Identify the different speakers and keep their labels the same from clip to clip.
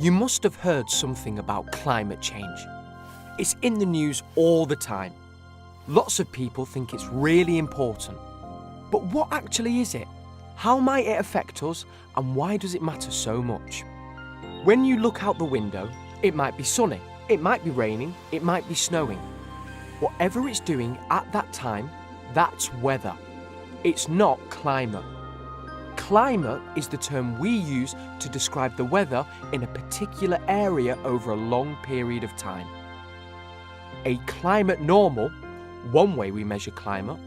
Speaker 1: You must have heard something about climate change. It's in the news all the time. Lots of people think it's really important. But what actually is it? How might it affect us, and why does it matter so much? When you look out the window, it might be sunny, it might be raining, it might be snowing. Whatever it's doing at that time, that's weather. It's not climate. Climate is the term we use to describe the weather in a particular area over a long period of time. A climate normal, one way we measure climate,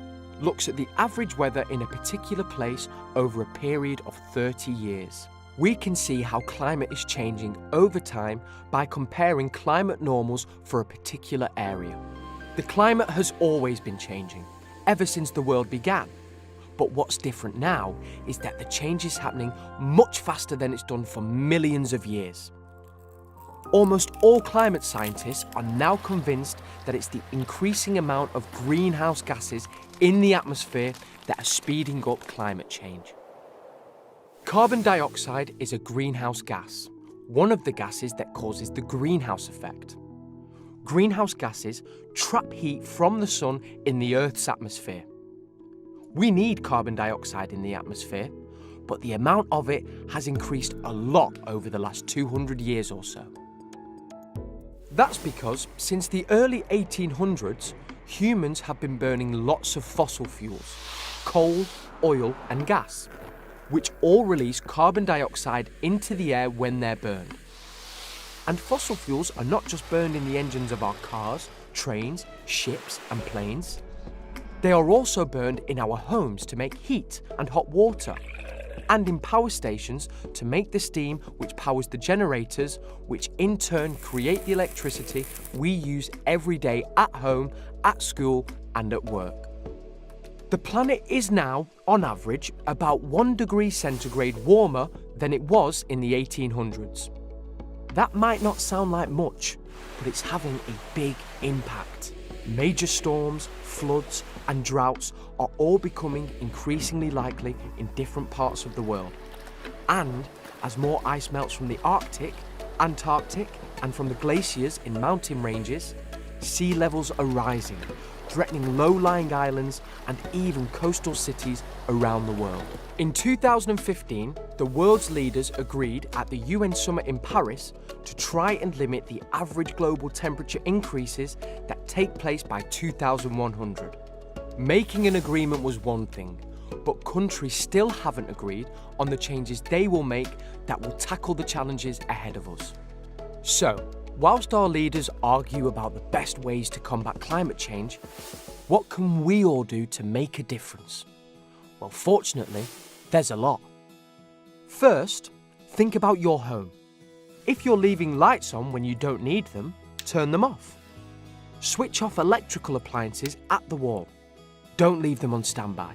Speaker 1: looks at the average weather in a particular place over a period of 30 years. We can see how climate is changing over time by comparing climate normals for a particular area. The climate has always been changing, ever since the world began. But what's different now is that the change is happening much faster than it's done for millions of years. Almost all climate scientists are now convinced that it's the increasing amount of greenhouse gases in the atmosphere that are speeding up climate change. Carbon dioxide is a greenhouse gas, one of the gases that causes the greenhouse effect. Greenhouse gases trap heat from the sun in the Earth's atmosphere. We need carbon dioxide in the atmosphere, but the amount of it has increased a lot over the last 200 years or so. That's because since the early 1800s, humans have been burning lots of fossil fuels, coal, oil and gas, which all release carbon dioxide into the air when they're burned. And fossil fuels are not just burned in the engines of our cars, trains, ships and planes. They are also burned in our homes to make heat and hot water, and in power stations to make the steam which powers the generators, which in turn create the electricity we use every day at home, at school and at work. The planet is now, on average, about 1 degree centigrade warmer than it was in the 1800s. That might not sound like much, but it's having a big impact. Major storms, floods and droughts are all becoming increasingly likely in different parts of the world. And as more ice melts from the Arctic, Antarctic and from the glaciers in mountain ranges, sea levels are rising, threatening low-lying islands and even coastal cities around the world. In 2015, the world's leaders agreed at the UN summit in Paris to try and limit the average global temperature increases that take place by 2100. Making an agreement was one thing, but countries still haven't agreed on the changes they will make that will tackle the challenges ahead of us. So, whilst our leaders argue about the best ways to combat climate change, what can we all do to make a difference? Well, fortunately, there's a lot. First, think about your home. If you're leaving lights on when you don't need them, turn them off. Switch off electrical appliances at the wall. Don't leave them on standby.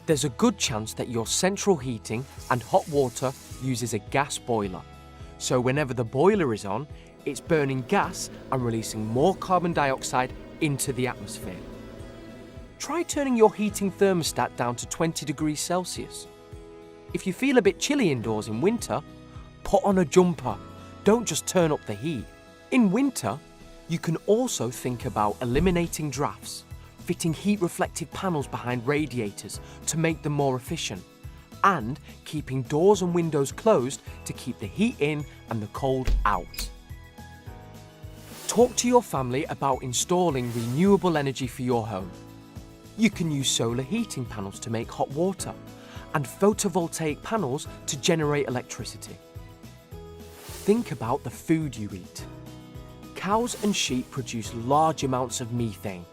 Speaker 1: There's a good chance that your central heating and hot water uses a gas boiler. So whenever the boiler is on, it's burning gas and releasing more carbon dioxide into the atmosphere. Try turning your heating thermostat down to 20 degrees Celsius. If you feel a bit chilly indoors in winter, put on a jumper. Don't just turn up the heat. In winter, you can also think about eliminating drafts, fitting heat-reflective panels behind radiators to make them more efficient, and keeping doors and windows closed to keep the heat in and the cold out. Talk to your family about installing renewable energy for your home. You can use solar heating panels to make hot water and photovoltaic panels to generate electricity. Think about the food you eat. Cows and sheep produce large amounts of methane,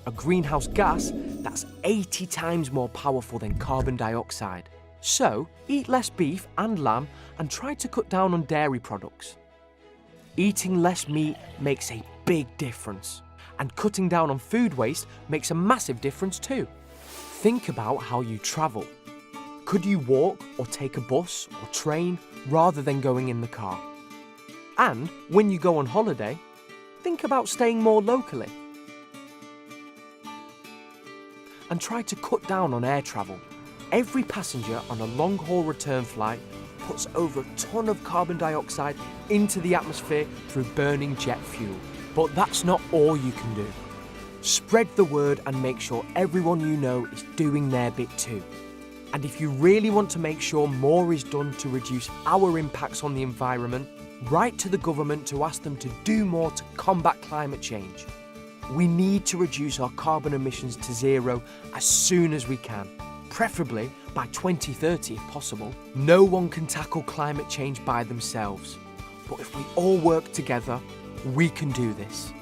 Speaker 1: a greenhouse gas that's 80 times more powerful than carbon dioxide. So, eat less beef and lamb and try to cut down on dairy products. Eating less meat makes a big difference, and cutting down on food waste makes a massive difference too. Think about how you travel. Could you walk or take a bus or train rather than going in the car? And when you go on holiday, think about staying more locally. And try to cut down on air travel. Every passenger on a long-haul return flight puts over a ton of carbon dioxide into the atmosphere through burning jet fuel. But that's not all you can do. Spread the word and make sure everyone you know is doing their bit too. And if you really want to make sure more is done to reduce our impacts on the environment, write to the government to ask them to do more to combat climate change. We need to reduce our carbon emissions to zero as soon as we can, preferably by 2030 if possible. No one can tackle climate change by themselves, but if we all work together, we can do this.